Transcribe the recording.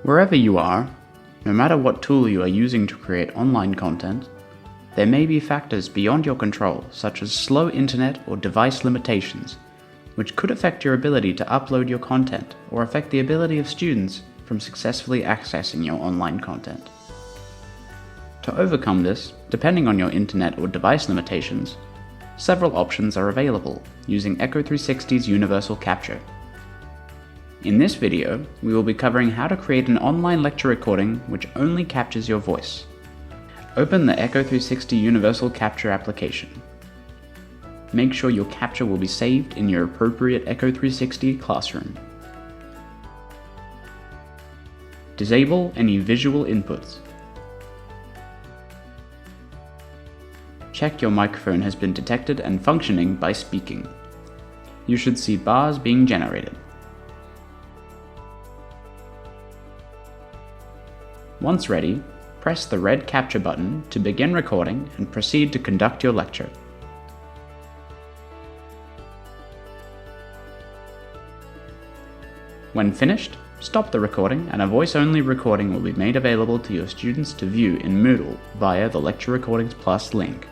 Wherever you are, no matter what tool you are using to create online content, there may be factors beyond your control, such as slow internet or device limitations, which could affect your ability to upload your content or affect the ability of students from successfully accessing your online content. To overcome this, depending on your internet or device limitations, several options are available using Echo360's Universal Capture. In this video, we will be covering how to create an online lecture recording which only captures your voice. Open the Echo360 Universal Capture application. Make sure your capture will be saved in your appropriate Echo360 classroom. Disable any visual inputs. Check your microphone has been detected and functioning by speaking. You should see bars being generated. Once ready, press the red capture button to begin recording and proceed to conduct your lecture. When finished, stop the recording and a voice-only recording will be made available to your students to view in Moodle via the Lecture Recordings Plus link.